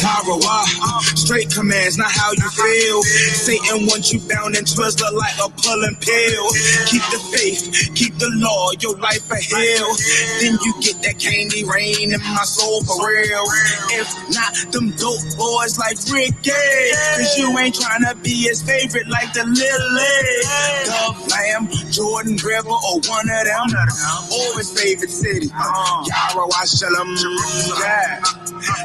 Torah, straight commands, not how you feel. Satan wants you bound and twisted like a pulling pill. Keep the faith, keep the law, your life a hill. Then you get that candy rain in my soul for real. If not, them dope boys like Ricky, cause you ain't trying to be his favorite like the Lily, Dove Lamb, Jordan River, or one of them. Or his favorite city, Yara, Washalom. Yeah.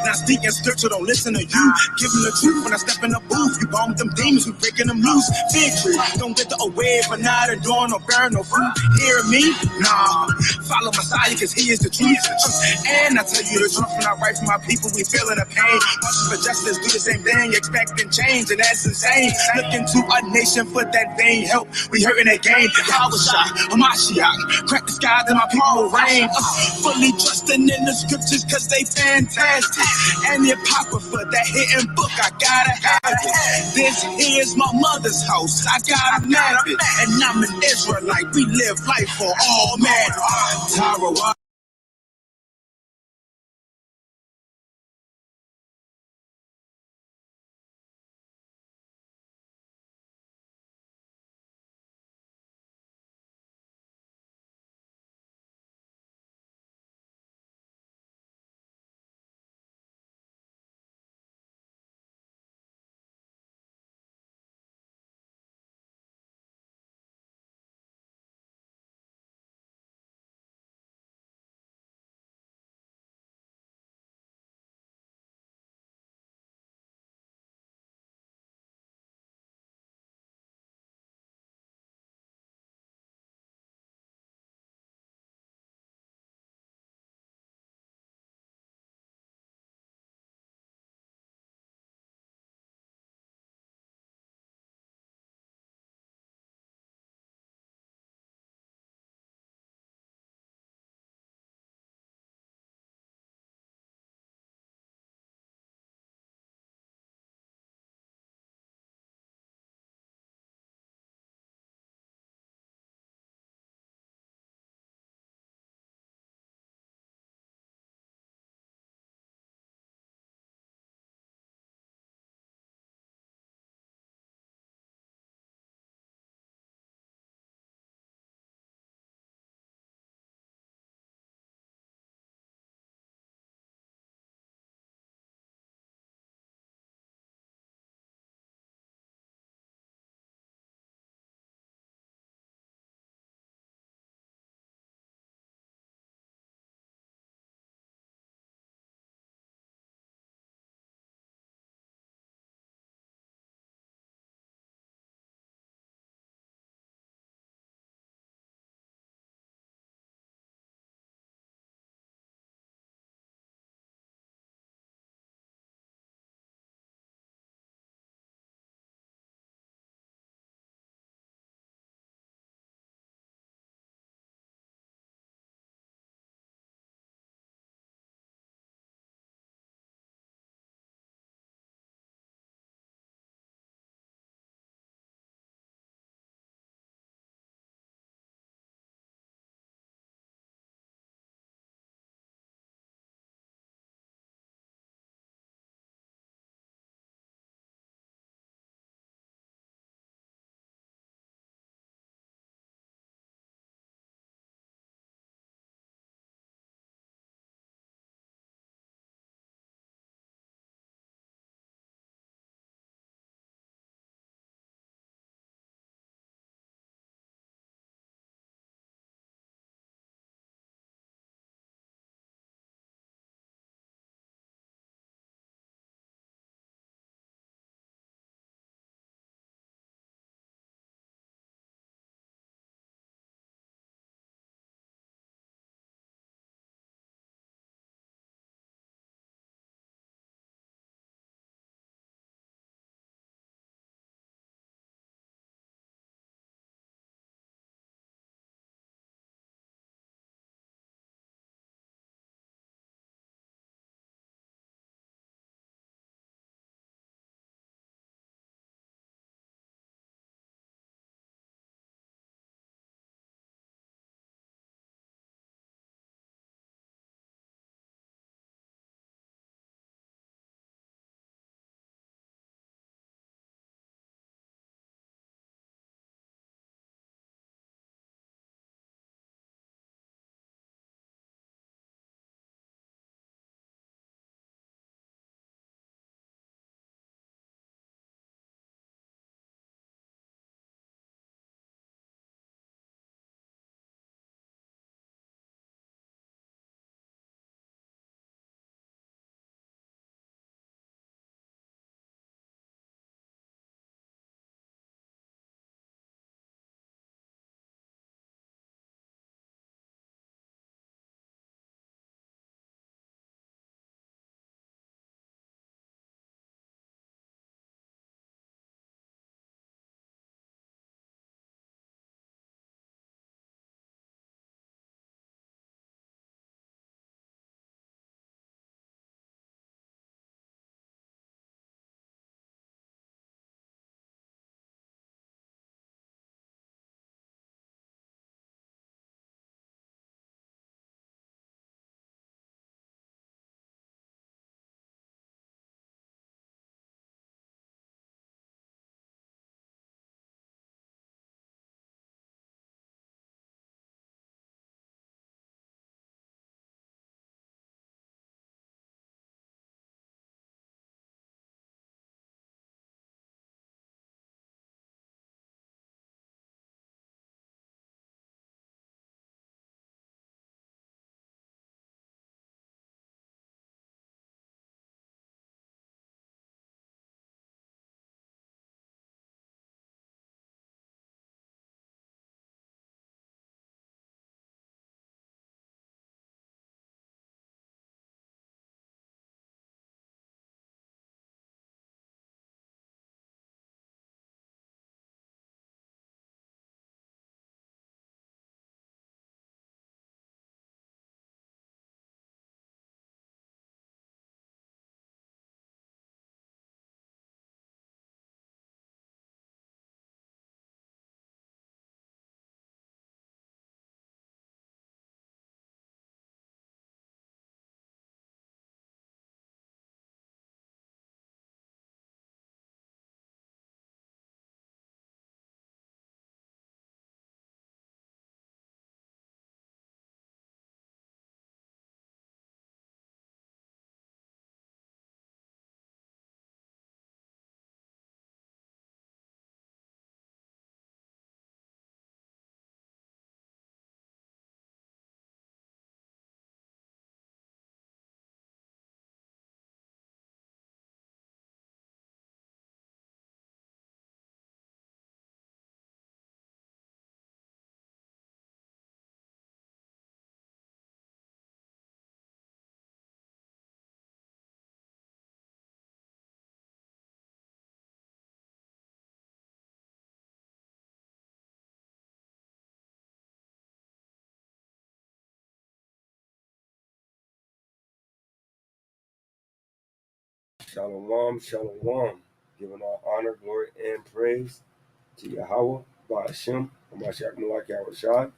Now speaking scripture, don't listen to you. Give them the truth when I step in the booth. You bomb them demons, we breaking them loose. Victory, don't wither away for not adorn or burn no fruit. Hear me? Nah. Follow Messiah, cause he is the truth. And I tell you the truth, when I write for my people, we feeling the pain. Marching for justice, do the same thing, expecting change, and that's insane. Looking to a nation for that vain help. We hurting that game. Yahweh, Hamashiach, crack the skies and my people reign. Fully trusting in the scriptures, cause they fantastic. And the apocrypha, that hidden book, I gotta have it. This here's my mother's house, I gotta have it. And I'm an Israelite, we live life for all men. Torah. Shalom, shalom. Giving all honor, glory, and praise to Yahweh, Ba'ashem, Hamashiach Malak Yahushai.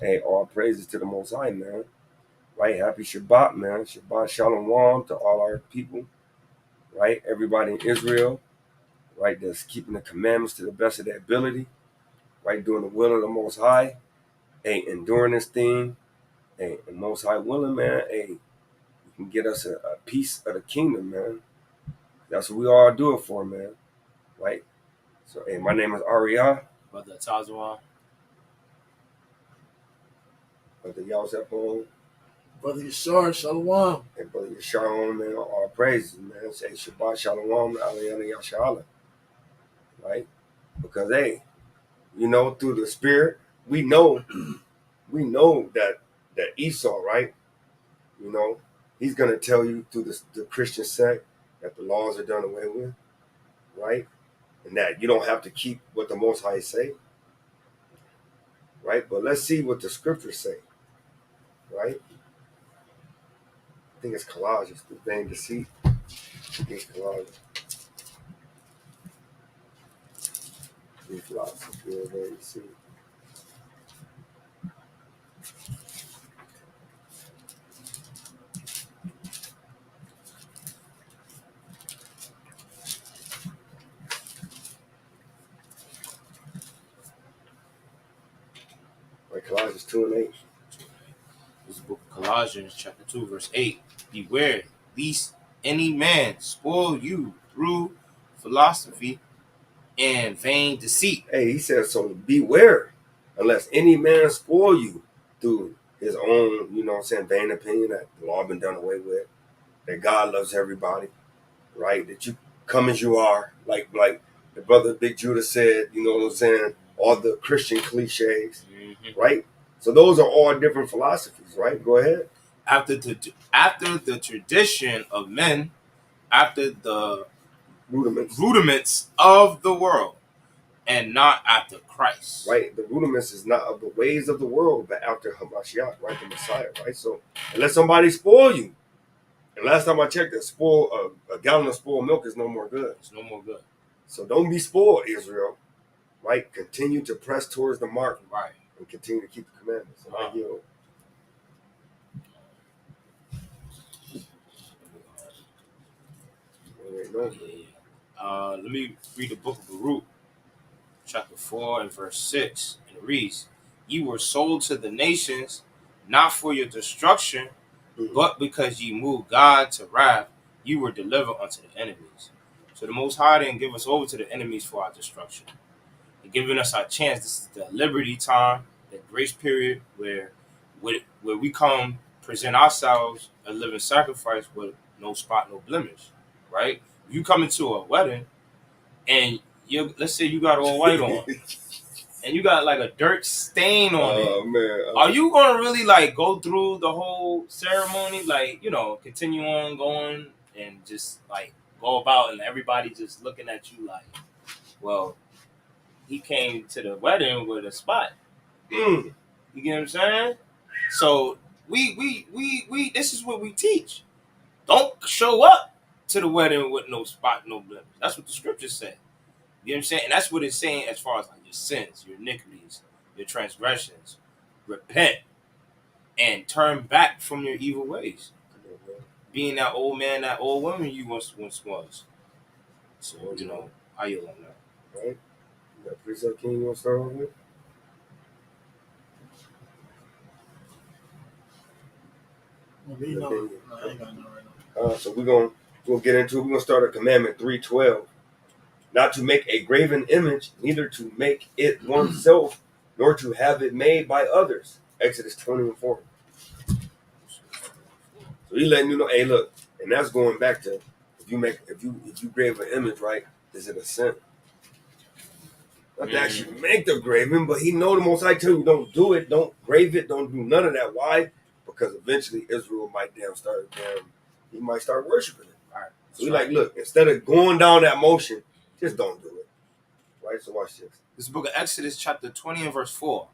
Hey, all praises to the Most High, man. Right? Happy Shabbat, man. Shabbat shalom to all our people. Right? Everybody in Israel. Right? That's keeping the commandments to the best of their ability. Right? Doing the will of the Most High. Hey, enduring this thing. Hey, the Most High willing, man. Hey, you can get us a piece of the kingdom, man. That's what we all do it for, man. Right? So, hey, my name is Arya. Brother Tazwa. Brother Yalzepon. Brother Yashar, Shalom. And Brother Yashar, man, all praises, man. Say Shabbat Shalom, Aliyah Yashala. Right? Because, hey, you know, through the Spirit, we know that Esau, right? You know, he's going to tell you through the Christian sect that the laws are done away with, right? And that you don't have to keep what the Most High say, right? But let's see what the scriptures say, right? I think it's Colossians, the vain deceit. I think it's Colossians. The philosophy of vain deceit. Like Colossians 2:8. This is the book of Colossians, chapter 2, verse 8. Beware, lest any man spoil you through philosophy and vain deceit. Hey, he says, so beware, unless any man spoil you through his own, you know what I'm saying, vain opinion that the law been done away with, that God loves everybody, right? That you come as you are, like the brother Big Judah said, you know what I'm saying, all the Christian cliches, right? So those are all different philosophies, right? Go ahead. After the tradition of men, after the rudiments of the world, and not after Christ. Right? The rudiments is not of the ways of the world, but after Hamashiach, right? The Messiah, right? So unless somebody spoil you, and last time I checked, a gallon of spoiled milk is no more good. It's no more good. So don't be spoiled, Israel, right? Continue to press towards the mark, right? And continue to keep the commandments. Let me read the book of Baruch, chapter 4 and verse 6, and it reads, "Ye were sold to the nations, not for your destruction, but because ye moved God to wrath, you were delivered unto the enemies." So the Most High didn't give us over to the enemies for our destruction. He's giving us our chance. This is the liberty time, the grace period where we come present ourselves a living sacrifice with no spot, no blemish, right? You come into a wedding and let's say you got all white on and you got like a dirt stain on it. Man, are you gonna really like go through the whole ceremony, like, you know, continue on going and just like go about and everybody just looking at you like, well, he came to the wedding with a spot. You get what I'm saying? So we this is what we teach. Don't show up to the wedding with no spot, no blemish. That's what the scriptures say. You know what I'm saying? And that's what it's saying as far as like your sins, your iniquities, your transgressions. Repent and turn back from your evil ways. Being that old man, that old woman you once was. So, you know, how you on that? Right? You got Precept King you want to start off with? So we're gonna get into it. We're gonna start at commandment 3:12. Not to make a graven image, neither to make it oneself, nor to have it made by others. Exodus 20:4. So he's letting you know, hey, look, and that's going back to if you grave an image, right? Is it a sin? Not to actually make the graving, but he know the Most High tell you don't do it, don't grave it, don't do none of that. Why? Because eventually Israel might he might start worshiping it. All right. So he's like, look, instead of going down that motion, just don't do it. Right? So watch this. This book of Exodus, chapter 20 and verse 4.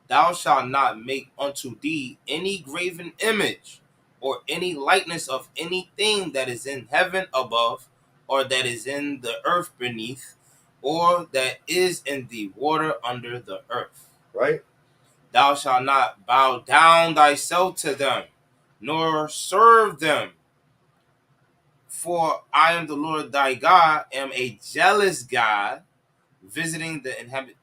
Thou shalt not make unto thee any graven image or any likeness of anything that is in heaven above, or that is in the earth beneath, or that is in the water under the earth. Right? Thou shalt not bow down thyself to them, nor serve them. For I am the Lord thy God, am a jealous God, visiting the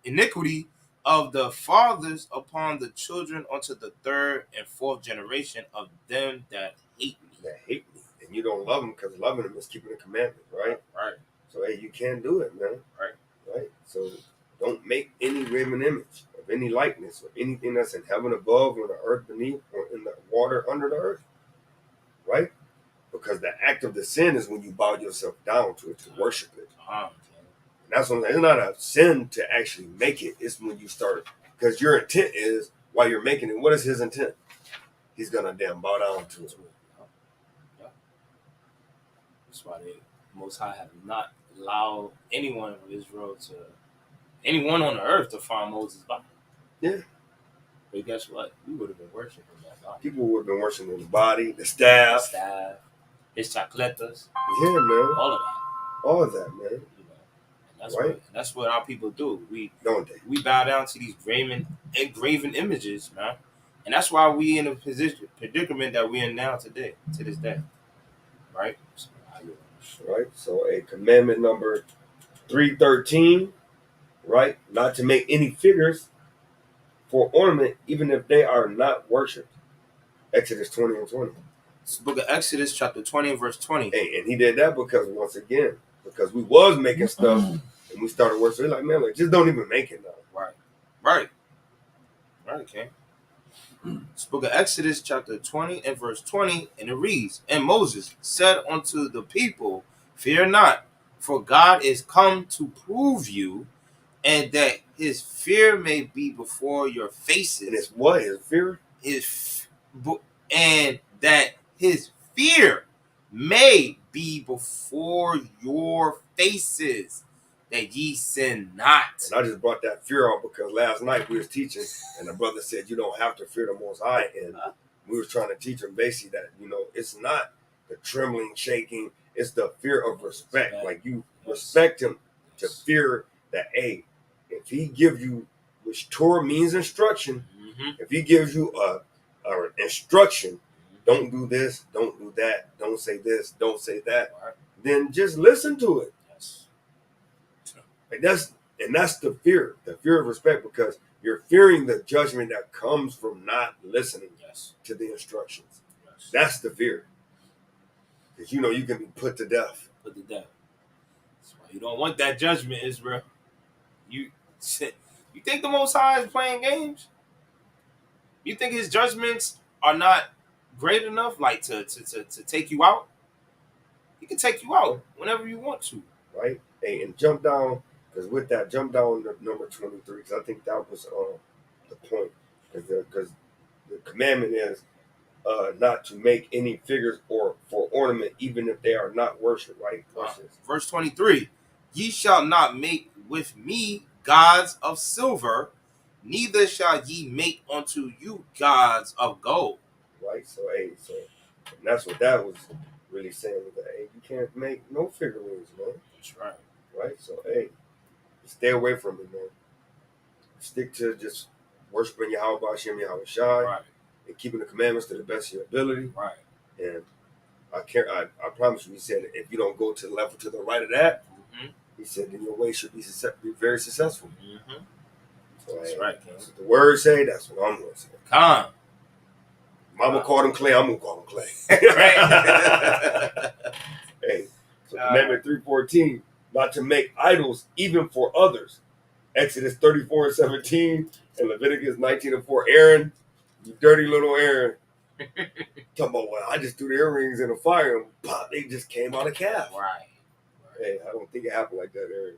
iniquity of the fathers upon the children unto the third and fourth generation of them that hate me. That hate me. And you don't love them because loving them is keeping the commandments, right? Right. So, hey, you can't do it, man. Right? So, don't make any graven image of any likeness or anything that's in heaven above or the earth beneath or in the water under the earth. Right? Because the act of the sin is when you bow yourself down to it, to worship it. And that's what I'm saying. It's not a sin to actually make it. It's when you start, because your intent is, while you're making it, what is his intent? He's going to damn bow down to it. Yeah. That's why the Most High have not allowed anyone of Israel to, anyone on the earth to find Moses' body. Yeah. But guess what? We would have been worshiping that body. People would have been worshiping the body, the staff. His chacletas. Yeah, man. All of that. All of that, man. You know, and Right? that's what our people do. Don't they? We bow down to these graven images, man. And that's why we in a predicament that we're in now today, to this day. Right? Right? So a commandment number 313, right? Not to make any figures for ornament, even if they are not worshipped. Exodus 20 and 20. It's the book of Exodus, chapter 20 and verse 20. Hey, and he did that because, once again, because we was making stuff and we started worshiping. Like, man, like, just don't even make it now. Right, okay. It's the book of Exodus, chapter 20 and verse 20, and it reads, And Moses said unto the people, Fear not, for God is come to prove you, and that his fear may be before your faces. And it's what? His fear? And that his fear may be before your faces, that ye sin not. And I just brought that fear out because last night we was teaching, and the brother said you don't have to fear the Most High, and we was trying to teach him basically that, you know, it's not the trembling, shaking, it's the fear of respect. Like, you respect him to fear that, hey, if he give you, which Torah means instruction, if he gives you a instruction, don't do this, don't do that, don't say this, don't say that, then just listen to it. Like, that's the fear of respect, because you're fearing the judgment that comes from not listening to the instructions. That's the fear, because you know you can be put to death. That's why you don't want that judgment, Israel. You think the Most High is playing games? You think his judgments are not great enough, like to take you out? He can take you out whenever you want to. Right? Hey, and jump down, because with that, jump down to number 23, because I think that was the point. Because the commandment is not to make any figures or for ornament, even if they are not worshipped, right? Verse 23, Ye shall not make with me gods of silver, neither shall ye make unto you gods of gold. Right? So, hey, and that's what that was really saying, that, hey, you can't make no figurines, man. That's right. Right? So, hey, stay away from it, man. Stick to just worshiping Yahweh B'Shem Yahweh Shai, and keeping the commandments to the best of your ability. Right. And I promise you, he said, if you don't go to the level to the right of that, he said, then your way should be very successful. So, that's hey, right, King. that's what the word say, that's what I'm going to say. Come. Mama called him Clay, I'm going to call him Clay. Hey, so Commandment 3:14, not to make idols even for others. Exodus 34 and 17, and Leviticus 19 and 4. Aaron, you dirty little Aaron. Talking about, well, I just threw the earrings in the fire and pop, they just came out of calf. Right. Hey, I don't think it happened like that, Aaron.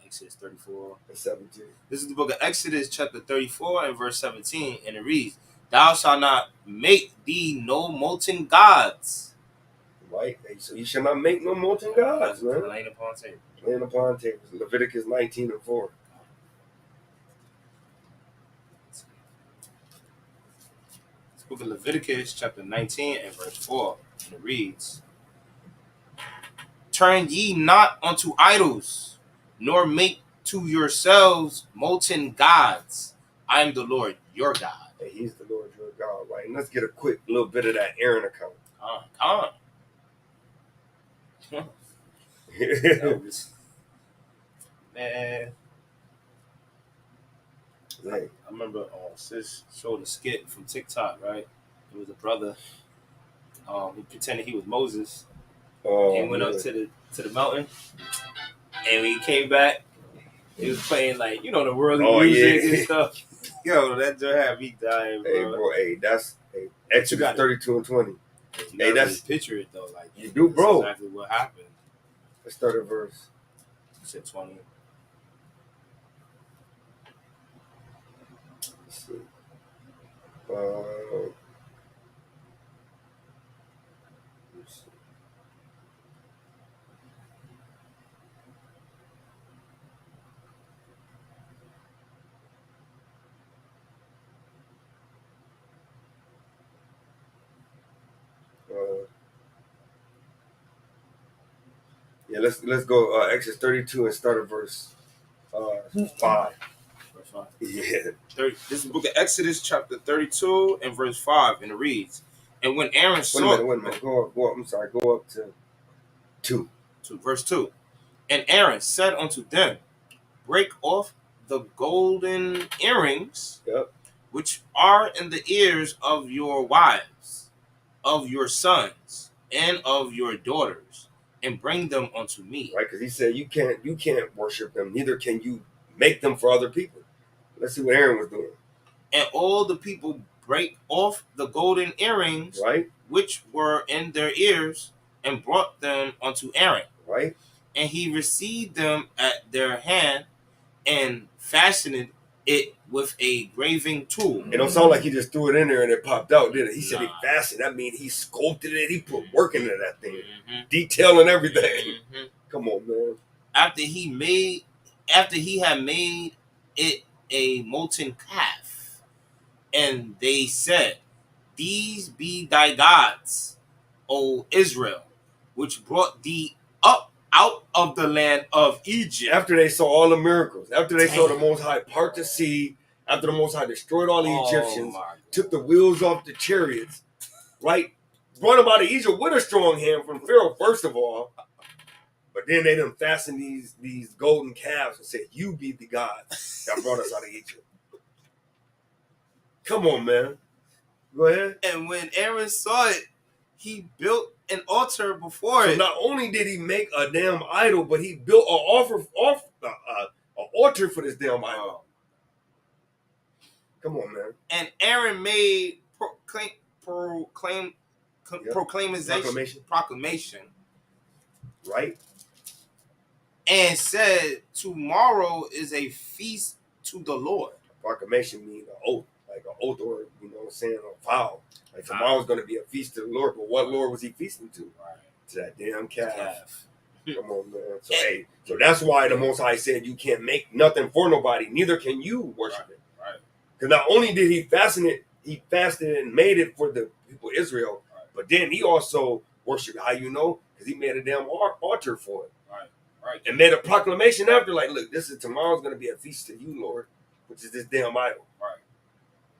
Exodus 34 and 17. This is the book of Exodus, chapter 34 and verse 17, and it reads, Thou shalt not make thee no molten gods. Right? Hey, so you shall not make no molten gods, man. Laying upon tables. Laying upon tables. Leviticus 19 and 4. Book of Leviticus, chapter 19 and verse 4. And it reads, Turn ye not unto idols, nor make to yourselves molten gods. I am the Lord your God. And he's the Lord your God, right? And let's get a quick little bit of that Aaron account. Come on. That was, man. I remember sis showed a skit from TikTok, right? It was a brother. He pretended he was Moses and went up to the mountain. And when he came back, he was playing like, the worldly music and stuff. Yo, that just had me dying, bro. Hey, bro, that's Exodus 32 and 20. Hey, that's picture it though, like you do, bro. Exactly what happened. Let's start at verse. You said 20. Let's see. Let's go Exodus 32 and start at verse 5. Verse 5. Yeah. This is the book of Exodus, chapter 32 and verse 5, and it reads, And when Aaron saw... Wait a minute. Go up. I'm sorry. Go up to 2. Verse 2. And Aaron said unto them, Break off the golden earrings, which are in the ears of your wives, of your sons, and of your daughters, and bring them unto me. Right, because he said you can't worship them, neither can you make them for other people. Let's see what Aaron was doing. And all the people break off the golden earrings, right, which were in their ears, and brought them unto Aaron. Right. And he received them at their hand and fashioned it with a graving tool. It don't sound like he just threw it in there and it popped out, did it? He said he fashioned. That means he sculpted it. He put work into that thing, detail and everything. Come on, man. After he had made it a molten calf, and they said, These be thy gods, O Israel, which brought thee up out of the land of Egypt. After they saw all the miracles, after they saw the Most High part the sea, after the Most High destroyed all the Egyptians, took the wheels off the chariots, right? Brought them out of Egypt with a strong hand from Pharaoh, first of all. But then they done fastened these golden calves and said, You be the gods that brought us out of Egypt. Come on, man. Go ahead. And when Aaron saw it, he built an altar before it. So not only did he make a damn idol, but he built an altar for this damn idol. Come on, man. And Aaron made proclamation. Right. And said, Tomorrow is a feast to the Lord. Proclamation means an oath, like an oath or, saying a vow. Like tomorrow's going to be a feast to the Lord. But what Lord was he feasting to? Right. To that damn calf. Come on, man. So, so that's why the Most High said you can't make nothing for nobody. Neither can you worship it. Right. Because not only did he fasten it, he fasted and made it for the people of Israel. Right. But then he also worshiped. How you know? Because he made a damn altar for it. Right. And made a proclamation after, like, look, tomorrow's going to be a feast to you, Lord, which is this damn idol. Right.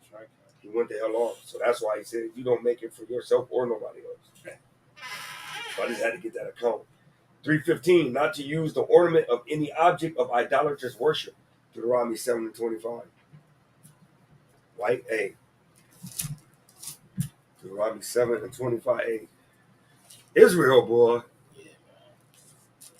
That's right. He went the hell off. So that's why he said, you don't make it for yourself or nobody else. So I just had to get that account. 3:15, not to use the ornament of any object of idolatrous worship. Deuteronomy 7:25. Right? A. Deuteronomy 7:25a. Israel, boy.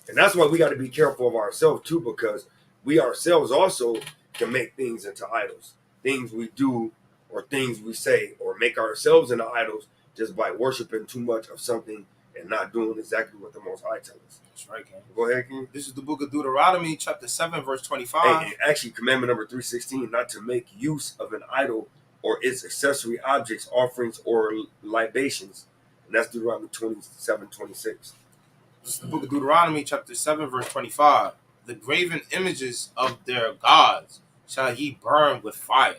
And that's why we got to be careful of ourselves too, because we ourselves also can make things into idols. Things we do or things we say, or make ourselves into idols just by worshiping too much of something and not doing exactly what the Most High tells us. That's right, King. Go ahead, King. This is the book of Deuteronomy, chapter 7, verse 25. Hey, actually, commandment number 3:16, not to make use of an idol or its accessory objects, offerings, or libations. And that's Deuteronomy 27:26. This is the book of Deuteronomy, chapter 7, verse 25. The graven images of their gods shall ye burn with fire.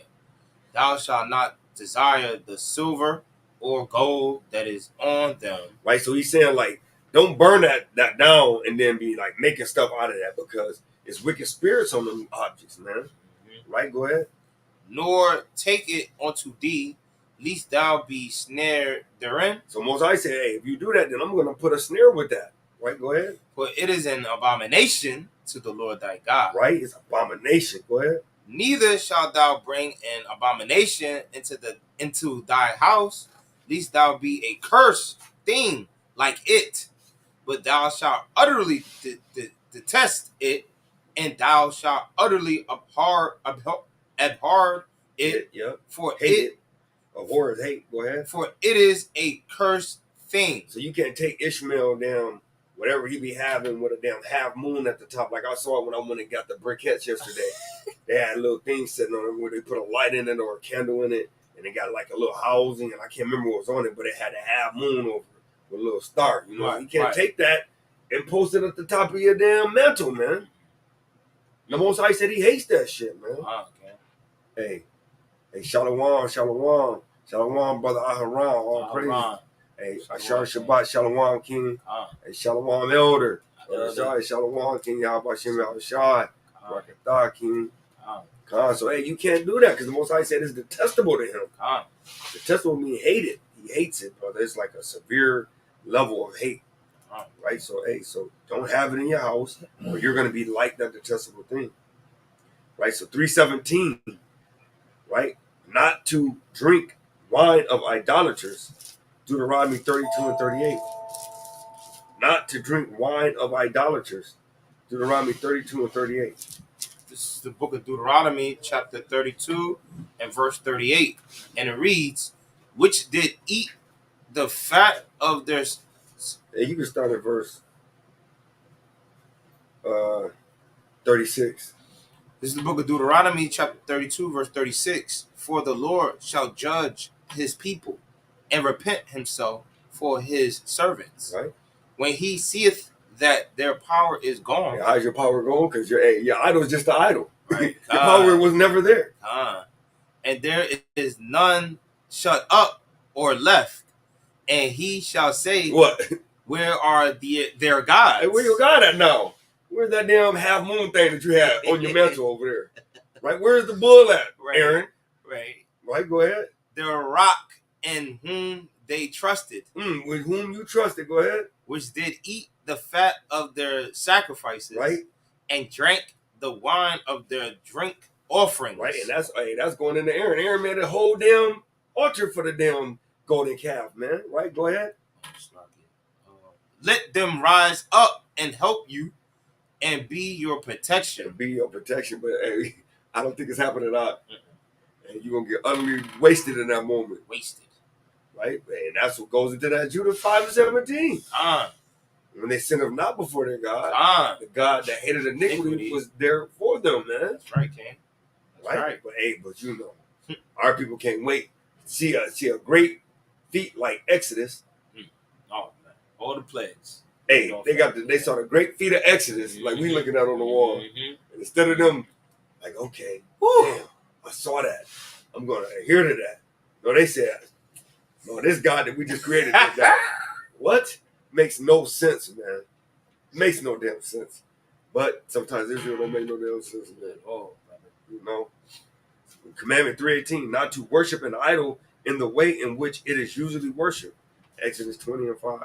Thou shalt not desire the silver or gold that is on them. Right? So he's saying, like, don't burn that down and then be like making stuff out of that, because it's wicked spirits on them objects, man. Right? Go ahead. Nor take it unto thee, lest thou be snared therein. So Moses said, hey, if you do that, then I'm going to put a snare with that. Right? Go ahead. For it is an abomination to the Lord thy God. Right? It's abomination. Go ahead. Neither shalt thou bring an abomination into thy house, lest thou be a cursed thing like it. But thou shalt utterly detest it, and thou shalt utterly abhor it. Yep. For hate it. Abhor is hate. Go ahead. For it is a cursed thing. So you can't take Ishmael down, whatever he be having with a damn half moon at the top. Like I saw it when I went and got the briquettes yesterday. They had a little thing sitting on it where they put a light in it or a candle in it, and they got like a little housing, and I can't remember what was on it, but it had a half moon over it with a little star. You know, Right, you can't right. take that and post it at the top of your damn mantle, man. The Most High said he hates that shit, man. Okay. Hey, Shalom, Shalom, Shalom, brother Aharon, all praise. Aharon. Hey, Shalom, Ashar Shabbat, Shalom, King. Hey, Shalom, Elder. Shai, Shalom, King. Yahbashim, Yahushai. Rakatah, King. Khan. So, hey, you can't do that because the Most High said it's detestable to him. Detestable means hated. He hates it, brother. It's like a severe level of hate. Right? So, hey, so don't have it in your house or you're going to be like that detestable thing. Right? So, 317. Right? Not to drink wine of idolaters. Deuteronomy 32 and 38. Not to drink wine of idolaters. Deuteronomy 32 and 38. This is the book of Deuteronomy, chapter 32 and verse 38. And it reads, which did eat the fat of their... And you can start at verse 36. This is the book of Deuteronomy, chapter 32, verse 36. For the Lord shall judge his people and repent himself for his servants. Right. When he seeth that their power is gone. Yeah, how's your power going? Because your idol is just an idol. Right. Your power was never there. And there is none shut up or left. And he shall say, what? Where are their gods? Hey, where your God at now? Where's that damn half moon thing that you have on your mantle over there? Right? Where's the bull at, Right. Aaron? Right. Go ahead. The rock in whom they trusted. With whom you trusted. Go ahead. Which did eat the fat of their sacrifices. Right. And drank the wine of their drink offerings. Right. And that's going into Aaron. Aaron made a whole damn altar for the damn golden calf, man. Right? Go ahead. Let them rise up and help you and be your protection. Be your protection. But hey, I don't think it's happening out. And you're going to get utterly wasted in that moment. Wasted. Right? And that's what goes into that Judah 5 and 17. When they sinned of not before their God, the God that hated iniquity was there for them, man. That's right, King. That's right. But hey, but you know, our people can't wait to see a great feat like Exodus. Oh man, all the plagues. Hey, they saw the great feat of Exodus, like we looking at on the wall. And instead of them, like, okay, damn, I saw that. I'm gonna adhere to that. No, they said, no, this God that we just created did that. What? Makes no sense, man. Makes no damn sense. But sometimes Israel don't make no damn sense, man. Oh, you know. Commandment 3:18, not to worship an idol in the way in which it is usually worshipped. Exodus 20 and 5.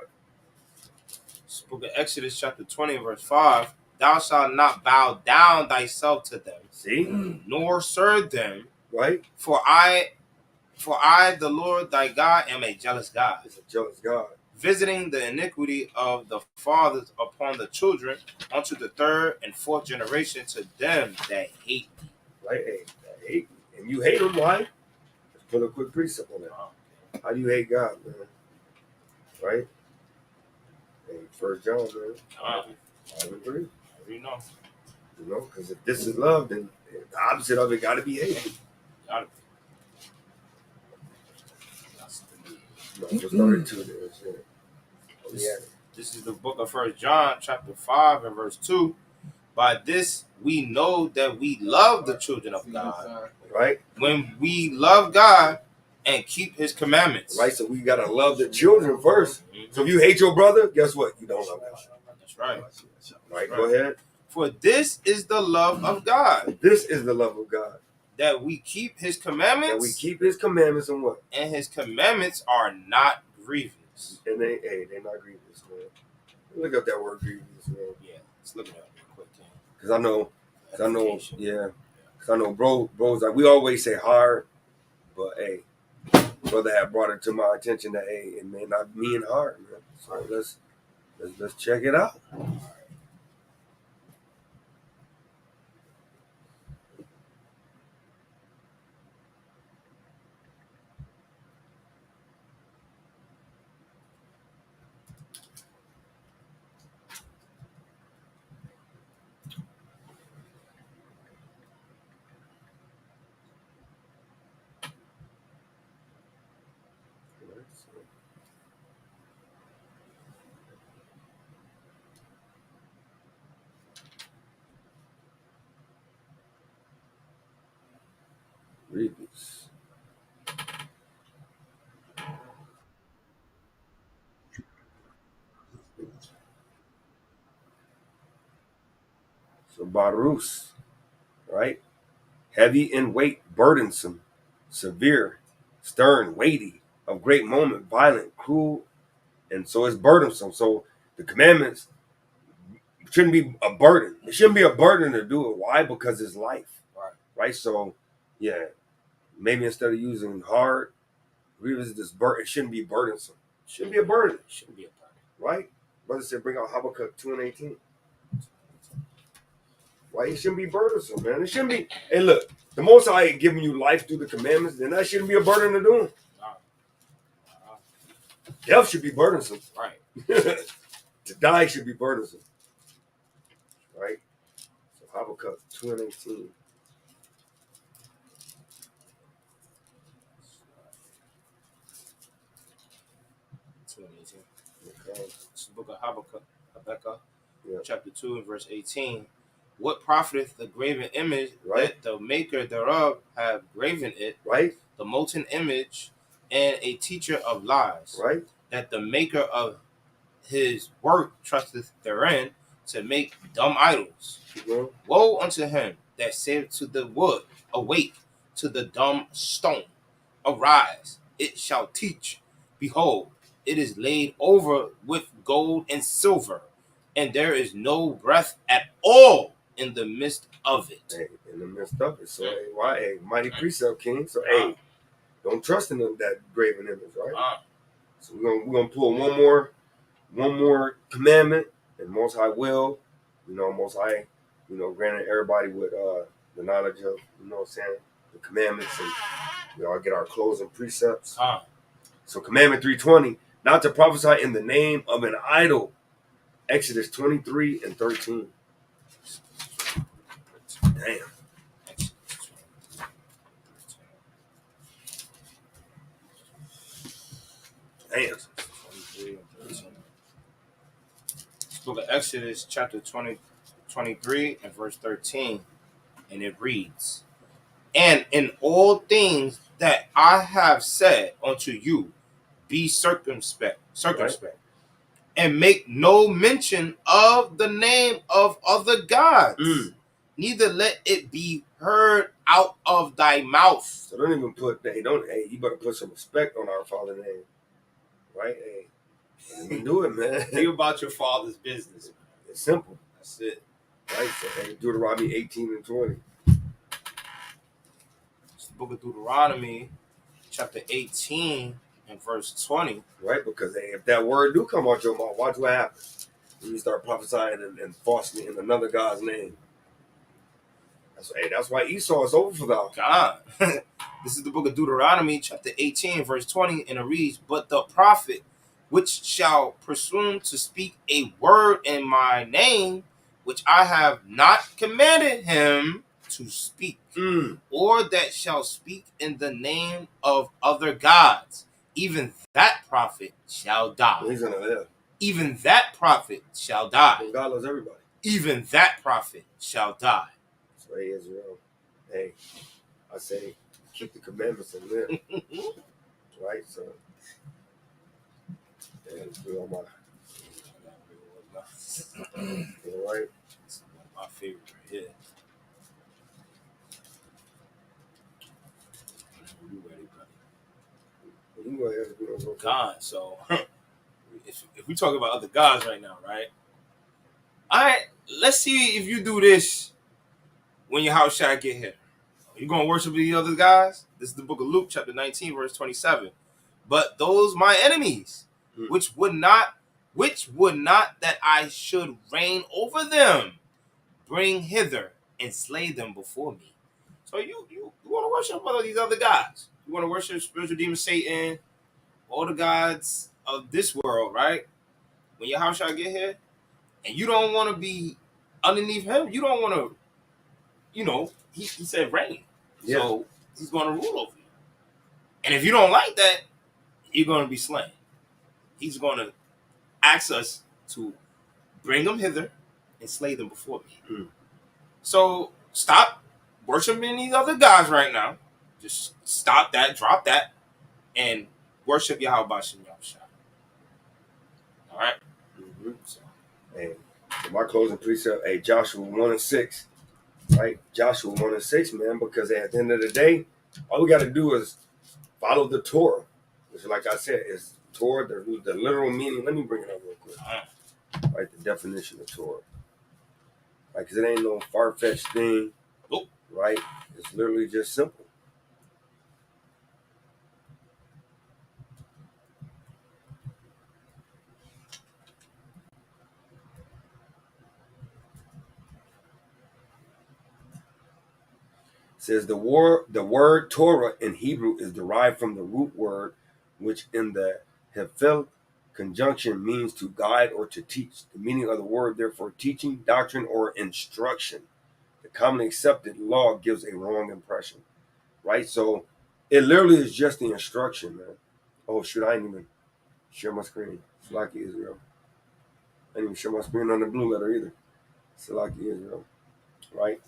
This book of Exodus chapter 20 verse 5. Thou shalt not bow down thyself to them. See? Nor serve them. Right? For I, the Lord thy God, am a jealous God. It's a jealous God. Visiting the iniquity of the fathers upon the children unto the third and fourth generation to them that hate me. Right? Hey, that hate me. And you hate them, why? Let's put a quick precept on that. How do you hate God, man? Right? Hey, 1 John, man. 5 and 3. You know. You know, because if this is love, then the opposite of it got to be hate. Gotta be. No, just started to there. This is the book of 1 John, chapter 5 and verse 2. By this we know that we love the children of God. Right? When we love God and keep his commandments. Right? So we got to love the children first. So if you hate your brother, guess what? You don't love God. That's right. Right? Go ahead. For this is the love of God. This is the love of God. That we keep his commandments. That we keep his commandments and what? And his commandments are not grievous. And they're not grievous, man. Look up that word grievous, man. Yeah, let's look it up real quick, man. Because I know, yeah. Because I know, bros, like we always say hard, but hey, brother had brought it to my attention that hey, it may not mean hard, man. So let's check it out. Grievous. So barus, right? Heavy in weight, burdensome, severe, stern, weighty, of great moment, violent, cruel, and so it's burdensome. So the commandments shouldn't be a burden. It shouldn't be a burden to do it. Why? Because it's life. Right? So, yeah, maybe instead of using hard, revisit this burden. It shouldn't be burdensome. It shouldn't be a burden. It shouldn't be a burden. Right? Brother said bring out Habakkuk 2:18. Right? It shouldn't be burdensome, man. It shouldn't be. Hey, look, the Most High giving you life through the commandments, then that shouldn't be a burden to do. Death should be burdensome. Right. To die should be burdensome. Right? So Habakkuk 2:18. Okay. It's the book of Habakkuk, Yeah. chapter 2 and verse 18. What profiteth the graven image Right. that the maker thereof have graven it, Right? the molten image, and a teacher of lies, Right? that the maker of his work trusteth therein to make dumb idols. Well, Woe unto him that saith to the wood, awake, to the dumb stone, arise, it shall teach. Behold, it is laid over with gold and silver, and there is no breath at all in the midst of it. hey, in the midst of it. So, hey, why? Hey, mighty precept, king. So, hey, don't trust in that graven image, right? So we're gonna pull one more commandment, and Most High will, Most High, granted everybody with the knowledge of, what I'm saying, the commandments, and we all get our closing precepts. So commandment 3:20, not to prophesy in the name of an idol. Exodus 23:13. Damn. Damn. Book of Exodus, chapter 23 and verse 13, and it reads, and in all things that I have said unto you, be circumspect, Right. and make no mention of the name of other gods, neither let it be heard out of thy mouth. So don't even put, you better put some respect on our Father's name. Right? Hey, you do it, man. Think about your father's business. It's simple. That's it. Right? So, hey, Deuteronomy 18:20. It's the book of Deuteronomy, chapter 18 and verse 20. Right? Because hey, if that word do come out your mouth, watch what happens. When you start prophesying and falsely in another God's name. That's why Esau is over for thou. God. This is the book of Deuteronomy, chapter 18, verse 20, and it reads, but the prophet which shall presume to speak a word in my name, which I have not commanded him to speak, or that shall speak in the name of other gods, even that prophet shall die. He's going to live. Even that prophet shall die. And God loves everybody. Even that prophet shall die. So, hey, Israel, hey, I say, keep the commandments and live. right? So, yeah, it's good on my, all right. This is one of my favorite right here. You ready, brother? You can go ahead and do it real quick. God. So if we talk about other gods right now, right? All right, let's see if you do this when your house shall get here. You gonna worship these other guys? This is the book of Luke, chapter 19, verse 27. But those my enemies, which would not that I should reign over them, bring hither and slay them before me. So you want to worship one of these other gods. You want to worship spiritual demon Satan, all the gods of this world, right? When your house shall get here, and you don't want to be underneath him, you don't want to, he said reign. Yeah. So he's going to rule over you. And if you don't like that, you're going to be slain. He's going to ask us to bring them hither and slay them before me. So stop worshiping these other gods right now. Just stop that, drop that, and worship Yahweh Bashim Yahushua. All right? Mm-hmm. So, and my closing precept, Joshua 1:6, right? Joshua 1:6, man, because at the end of the day, all we got to do is follow the Torah. Which, like I said, is Torah, the literal meaning. Let me bring it up real quick. Right, the definition of Torah. Right, because it ain't no far-fetched thing. Nope. Right? It's literally just simple. It says the word Torah in Hebrew is derived from the root word, which in the Hefil conjunction means to guide or to teach. The meaning of the word, therefore, teaching, doctrine, or instruction. The commonly accepted law gives a wrong impression. Right? So it literally is just the instruction, man. Oh, shoot, I didn't even share my screen. Salaki Israel. I didn't even share my screen on the blue letter either. Salaki Israel. Right?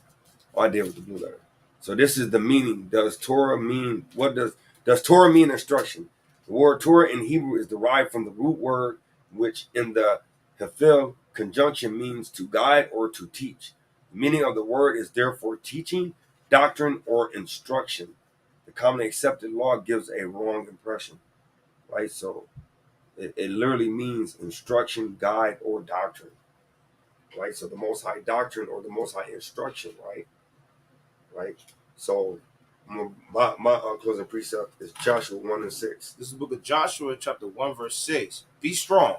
Oh, I did with the blue letter. So this is the meaning. Does Torah mean, what does Torah mean instruction? The word Torah in Hebrew is derived from the root word, which in the Hefil conjunction means to guide or to teach. The meaning of the word is therefore teaching, doctrine, or instruction. The commonly accepted law gives a wrong impression. Right? So it literally means instruction, guide, or doctrine. Right? So the Most High doctrine or the Most High instruction, right? Right? So my closing precept is Joshua 1:6. This is the book of Joshua, chapter 1, verse 6. Be strong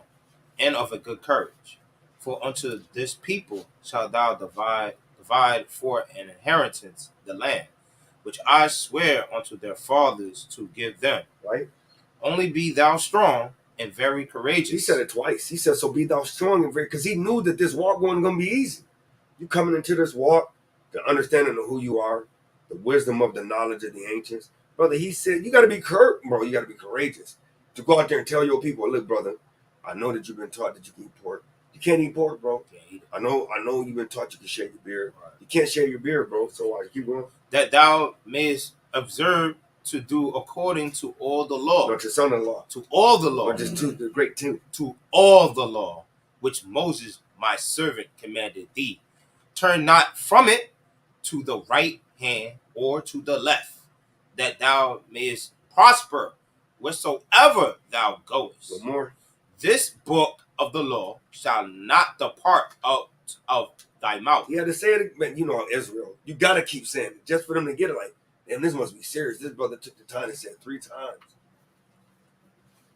and of a good courage, for unto this people shalt thou divide for an inheritance the land, which I swear unto their fathers to give them. Right? Only be thou strong and very courageous. He said it twice. He said, so be thou strong and very, because he knew that this walk wasn't going to be easy. You coming into this walk, the understanding of who you are, the wisdom of the knowledge of the ancients. Brother, he said, you got to be you got to be courageous. To go out there and tell your people, look, brother, I know that you've been taught that you can eat pork. You can't eat pork, bro. I know you've been taught you can share your beer. Right. You can't share your beer, bro. So I keep going. That thou mayest observe to do according to all the law. Not your son-in-law. To all the law. Or just to the great two. To all the law, which Moses, my servant, commanded thee. Turn not from it to the right hand or to the left, that thou mayest prosper wheresoever thou goest. One more. This book of the law shall not depart out of thy mouth. You had to say it, man. You know, Israel. You got to keep saying it just for them to get it. Like, damn, this must be serious. This brother took the time and said 3 times.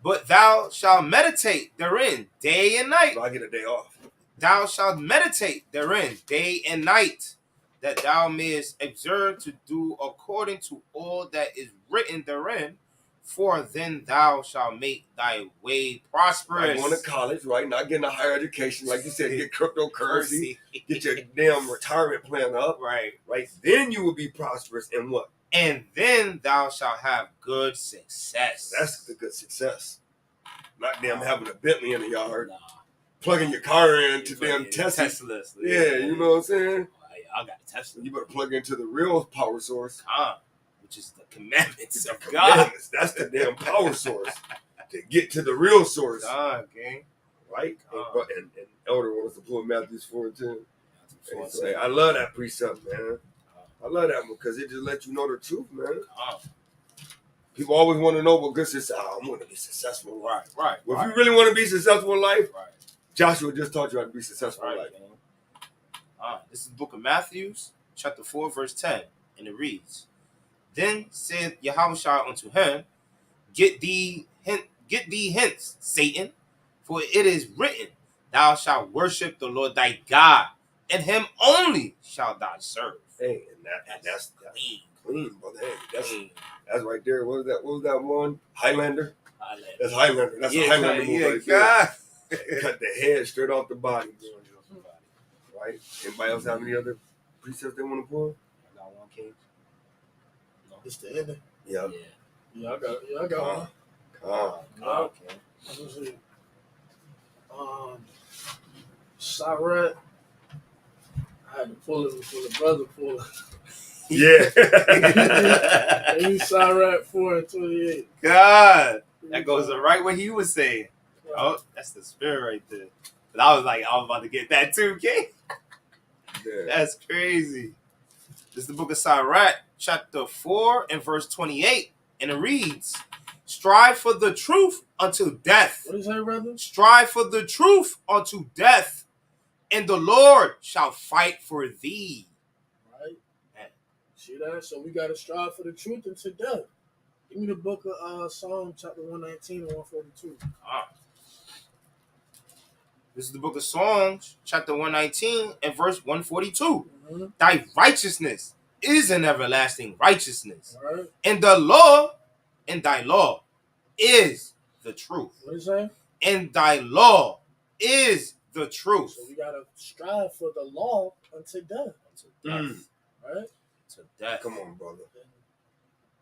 But thou shalt meditate therein day and night. So I get a day off. Thou shalt meditate therein day and night, that thou mayest observe to do according to all that is written therein. For then thou shalt make thy way prosperous. Like going to college, right? Not getting a higher education, like you said, get cryptocurrency, get your damn retirement plan up, right? Then you will be prosperous, and what? And then thou shalt have good success. That's the good success. Not damn having a Bentley in the yard, Nah. plugging your car into damn Teslas. Yeah, you know what I'm saying? I got a Tesla. You better plug into the real power source. What which is the commandments of God. Commandments. That's the damn power source to get to the real source. Okay. Right? And Elder wants to pull Matthew 4:10. Four, So, hey, I love that precept, man. I love that one because it just lets you know the truth, man. People always want to know what good success. Oh, I'm going to be successful. Right. Well, if you really want to be successful in life, Right. Joshua just taught you how to be successful in life. This is the book of Matthew, chapter 4, verse 10, and it reads, Then said Yahushua unto him, Get thee hence, Satan, for it is written, Thou shalt worship the Lord thy God, and him only shalt thou serve. Hey, and that's clean, brother. Hey, that's right there. What was that one? Highlander. That's Highlander. That's a Highlander move right there. Cut the head straight off the body. Right? Anybody else have any other precepts they want to pull? I got one, King. No. It's the ending. Yeah. Yeah, I got one. Okay. Let's see. Sarat. I had to pull it before the brother pulled it. Yeah. Sarat 4:28. God. That goes right what he was saying. Oh, that's the spirit right there. But I was about to get that too, King. Yeah. That's crazy. This is the book of Sirach, chapter 4 and verse 28. And it reads, Strive for the truth unto death. What is that, brother? Strive for the truth unto death, and the Lord shall fight for thee. Right. See that? So we got to strive for the truth unto death. Give me the book of Psalm chapter 119 and 142. This is the book of Psalms, chapter 119 and verse 142. Mm-hmm. Thy righteousness is an everlasting righteousness. Right. And thy law is the truth. What is that? And thy law is the truth. So we got to strive for the law unto death. Unto death. Right? To death. Come on, brother.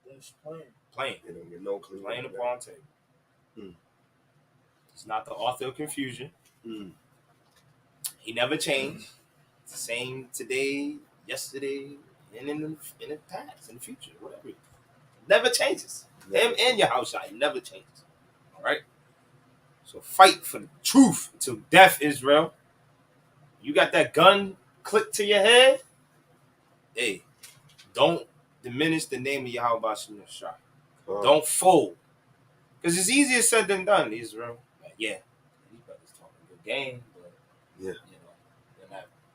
That's plain. Plain. You don't get no clue. Plain upon table. It's not the author of confusion. He never changed. It's the same today, yesterday, and in the past, in the future, whatever. Never changes. Him and Yahushua never changes. All right? So fight for the truth till death, Israel. You got that gun clipped to your head? Hey, don't diminish the name of Yahweh Shem Shah. Don't fold. Because it's easier said than done, Israel. Like, yeah, these brothers talking good game, but yeah,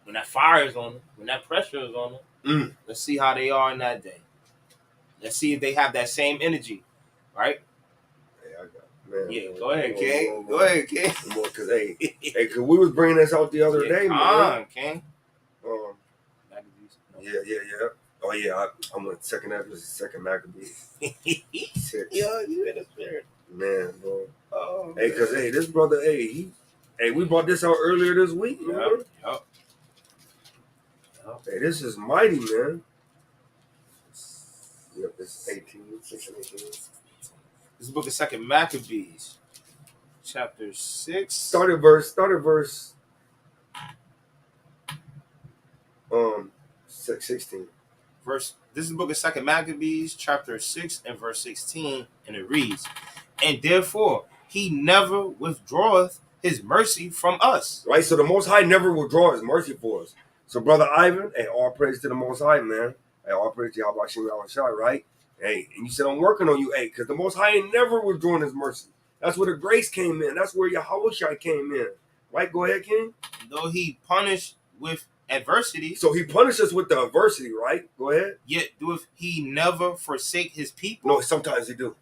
when that fire is on them, when that pressure is on them, let's see how they are in that day. Let's see if they have that same energy, right? Hey, I got it. Man, yeah, go ahead, King. Go ahead, King. Because cause we was bringing this out the other day, man. King. Yeah. Oh yeah, I'm on second Maccabees. 6. Yo, you in the spirit, man, bro. Oh, hey, cause this brother, we brought this out earlier this week, man. Yep. Hey, this is mighty, man. Yep, this is 6 and 18. This is the book of Second Maccabees, chapter 6. Start at verse 16. This is the book of Second Maccabees, chapter 6 and verse 16, and it reads, And therefore he never withdraweth his mercy from us. Right, so the Most High never withdraw his mercy for us. So, Brother Ivan, hey, all praise to the Most High, man. Hey, all praise to Yahweh Shem Yahushua, right? Hey, and you said I'm working on you, hey, because the Most High ain't never withdrawing his mercy. That's where the grace came in. That's where Yahushua came in. Right? Go ahead, King. Though he punished with adversity. So he punished us with the adversity, right? Go ahead. Yet doeth he never forsake his people. No, sometimes he do.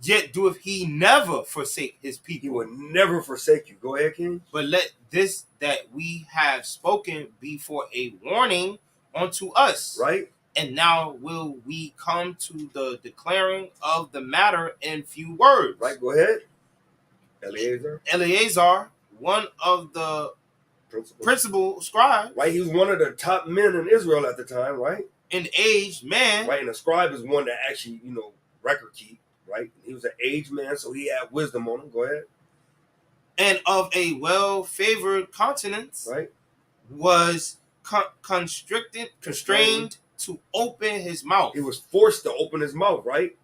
Yet doeth he never forsake his people. He will never forsake you. Go ahead, King. But let this that we have spoken be for a warning unto us. Right. And now will we come to the declaring of the matter in few words. Right, go ahead. Eleazar, one of the principal scribes. Right, he was one of the top men in Israel at the time, right? An aged man. Right, and a scribe is one that actually, record keep, right? He was an aged man, so he had wisdom on him. Go ahead. And of a well-favored countenance. Right. Was constrained to open his mouth. He was forced to open his mouth, right?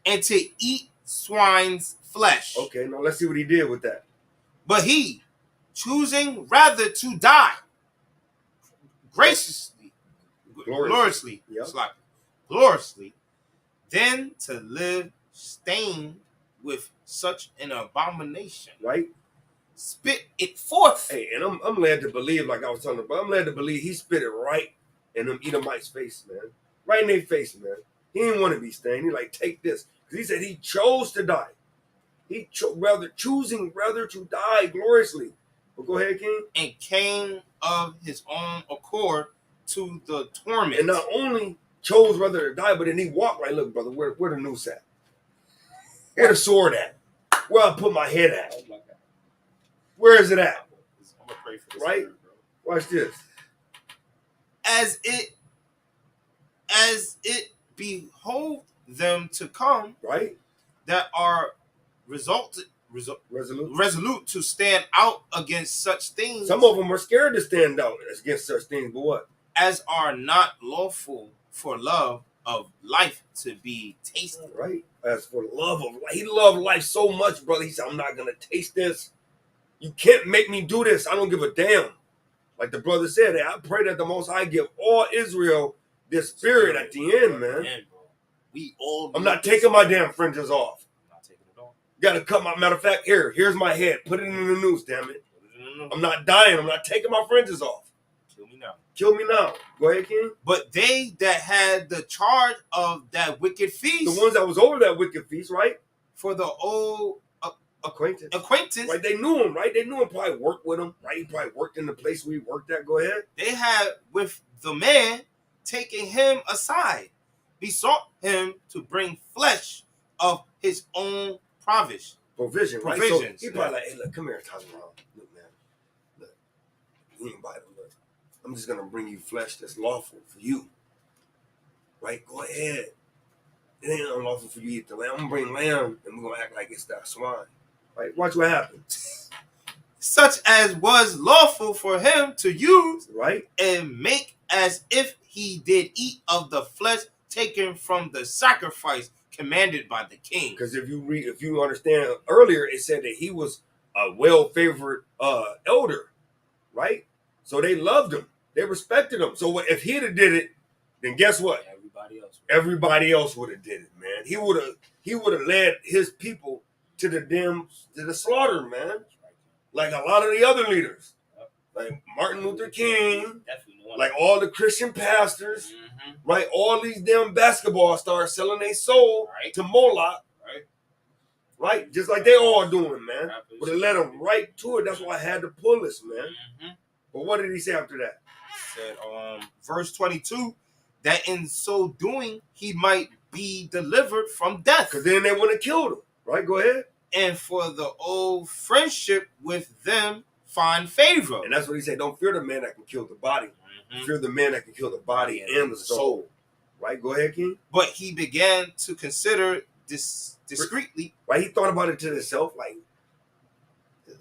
And to eat swine's flesh. Okay, now let's see what he did with that. But he, choosing rather to die, gloriously, yep. gloriously, than to live stained with such an abomination. Right? Spit it forth. Hey, and I'm led to believe, like I was telling you, but I'm led to believe he spit it right in them Edomites' face, man. Right in their face, man. He didn't want to be stained. He like, take this. Because he said he chose to die. He choosing rather to die gloriously. But go ahead, King. And came of his own accord to the torment. And not only chose rather to die, but then he walked like, look, brother, where the noose at? Where the sword at? Where I put my head at? Where is it at? I'm gonna pray for this right? word, bro. Watch this. As it behoved them to come, right? That are resolute to stand out against such things. Some of them are scared to stand out against such things, but what? As are not lawful for love of life to be tasted. Right? As for love of life. He loved life so much, brother. He said, I'm not going to taste this. You can't make me do this. I don't give a damn. Like the brother said, I pray that the Most High give all Israel this spirit at the end, man. We all. I'm not taking my damn fringes off. I'm not taking it off. Got to cut my. Matter of fact, here's my head. Put it in the noose, damn it. I'm not dying. I'm not taking my fringes off. Kill me now. Kill me now. Go ahead, King. But they that had the charge of that wicked feast, the ones that was over that wicked feast, right? For the old acquaintance, right? They knew him, right? They knew him. Probably worked with him, right? He probably worked in the place where he worked at. Go ahead. They had with the man taking him aside, besought him to bring flesh of his own provision. Right? So he probably like, hey, look, come here, Tommy. Look, man. Look, you ain't bite him. Look, I'm just gonna bring you flesh that's lawful for you. Right? Go ahead. It ain't unlawful for you to eat the lamb. I'm gonna bring lamb, and we're gonna act like it's that swine. Right? Watch what happens. Such as was lawful for him to use, right, and make as if he did eat of the flesh taken from the sacrifice commanded by the king. Because if you understand earlier, it said that he was a well-favored elder, right? So they loved him, they respected him. So if he'd have did it, then guess what? Everybody else would have did it, man. He would have led his people to the slaughter, man. Like a lot of the other leaders, like Martin Luther King, like all the Christian pastors, right? All these damn basketball stars selling their soul to Moloch, right? Just like they all doing, man. But it led them right to it. That's why I had to pull this, man. But what did he say after that? He said, verse 22, that in so doing he might be delivered from death. Because then they would have killed him, right? Go ahead. And for the old friendship with them find favor. And that's what he said. Don't fear the man that can kill the body. Fear the man that can kill the body and the soul. Right? Go ahead, King. But he began to consider this discreetly. Right? He thought about it to himself, like,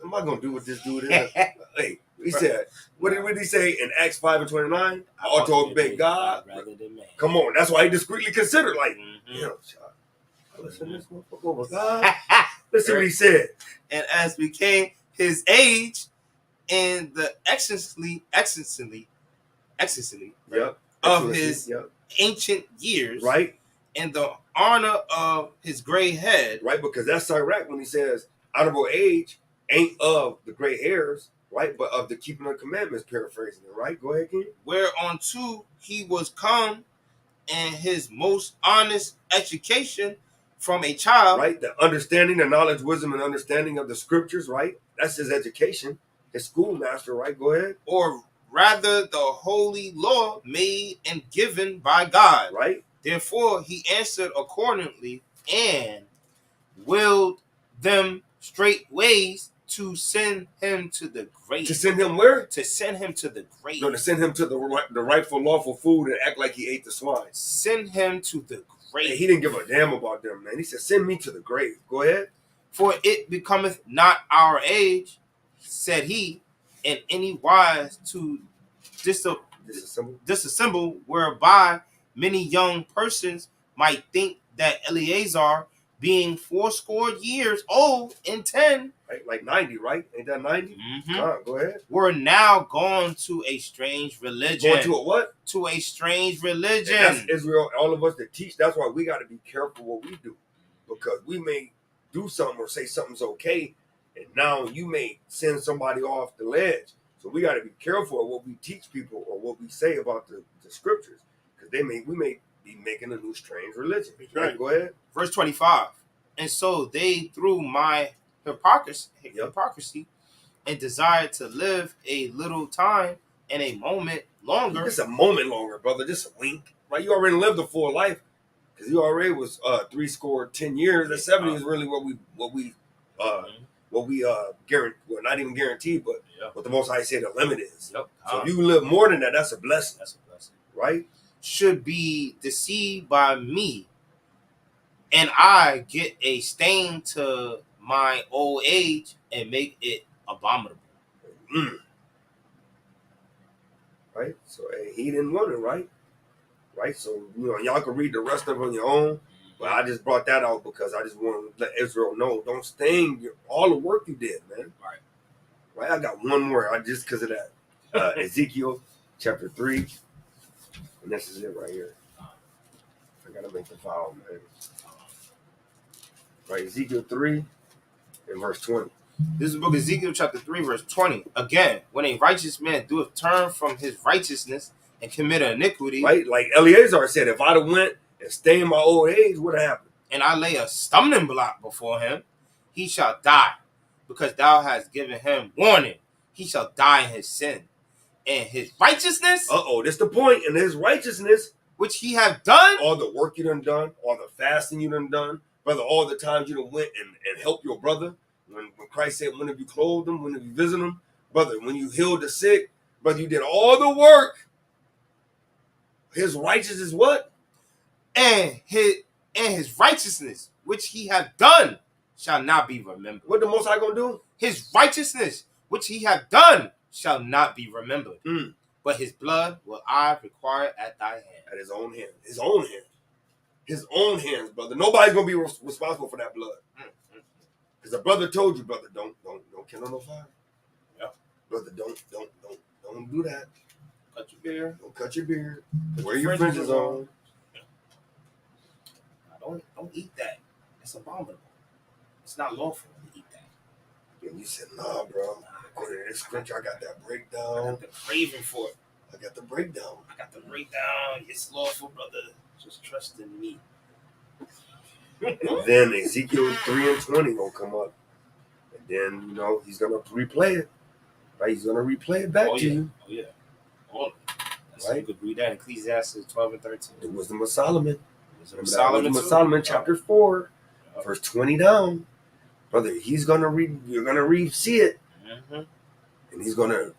am I going to do what this dude is? Hey, he said, what did he say in Acts 5:29? I ought to obey God rather than man. Come on. That's why he discreetly considered, like, listen to this motherfucker over God. Listen what he said. And as became his age and the excellency of his ancient years, right? And the honor of his gray head, right? Because that's Iraq when he says honorable age ain't of the gray hairs, right? But of the keeping of commandments, paraphrasing it, right? Go ahead, King. Whereunto he was come and his most honest education from a child. Right? The understanding, the knowledge, wisdom, and understanding of the scriptures, right? That's his education. His schoolmaster, right? Go ahead. Or rather the holy law made and given by God. Right? Therefore he answered accordingly and willed them straight ways to send him to the grave. To send him where? To send him to the grave. No, to send him to the rightful, lawful food and act like he ate the swine. Send him to the grave. And he didn't give a damn about them, man. He said, send me to the grave. Go ahead. For it becometh not our age, said he, in any wise to disassemble, whereby many young persons might think that Eleazar, being 80 years old and 10, like 90, right? Ain't that 90? Go ahead. Were now gone to a strange religion. Going to a what? To a strange religion. And that's Israel, all of us that teach. That's why we got to be careful what we do. Because we may do something or say something's okay, and now you may send somebody off the ledge. So we got to be careful of what we teach people or what we say about the scriptures. Because we may be making a new strange religion. Right, go ahead. Verse 25. And so they, through my hypocrisy and desired to live a little time and a moment longer. Just a moment longer, brother. Just a wink. Right? You already lived a full life. Because you already was 10 years. That 70 is really what we guarantee. Well, not even guaranteed, but what the Most High say the limit is. Yep. So if you live more than that, that's a blessing. That's a blessing. Right? Should be deceived by me, and I get a stain to my old age and make it abominable. Right? So he didn't want it, right? Right? So, y'all can read the rest of it on your own. But I just brought that out because I just want to let Israel know, don't stain all the work you did, man. Right? I got one more, just because of that. Ezekiel chapter 3. And this is it right here. I got to make the file, man. Right, Ezekiel 3 and verse 20. This is the book of Ezekiel chapter 3, verse 20. Again, when a righteous man doeth turn from his righteousness and commit an iniquity. Right, like Eleazar said, if I'd have went and stayed in my old age, what would have happened? And I lay a stumbling block before him, he shall die, because thou hast given him warning. He shall die in his sin. And his righteousness. That's the point. And his righteousness, which he have done. All the work you done, all the fasting you done, brother, all the times you done went and helped your brother. When Christ said, when have you clothed them, when have you visited them? Brother, when you healed the sick, brother, you did all the work. His righteousness is what? And his righteousness, which he have done, shall not be remembered. What the Most High gonna do? His righteousness, which he have done, shall not be remembered. But his blood will I require at thy hand. At his own hand. His own hand. His own hands, brother. Nobody's gonna be responsible for that blood. Because the brother told you, brother, don't kill on no fire. Yep. Brother, don't do that. Cut your beard. Don't cut your beard. Wear your fringes on. Don't eat that. It's abominable. It's not lawful to eat that. And you said, nah, bro. According to this scripture, I got that breakdown. I got the craving for it. I got the breakdown. It's lawful, brother. Just trust in me. And then Ezekiel 3 and 20 gonna come up. And then, he's gonna replay it. Right? He's gonna replay it back to you. Oh, yeah. All of it. Right? You could read that in Ecclesiastes 12 and 13. The Wisdom of Solomon. Wisdom of Solomon chapter 4, verse 20 down. Brother, you're gonna see it. And it's gonna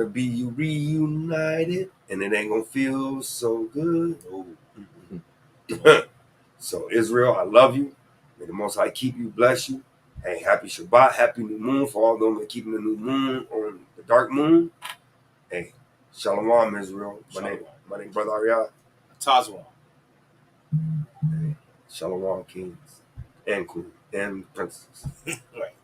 be you reunited, and it ain't gonna feel so good. So Israel, I love you. May the Most High keep you, bless you. Hey, happy Shabbat, happy new moon for all them that keeping the new moon on the dark moon. Hey, Shalom, Israel. My name Brother Arya. Tazwan. Hey, Shalom, kings and queens and princesses. Right.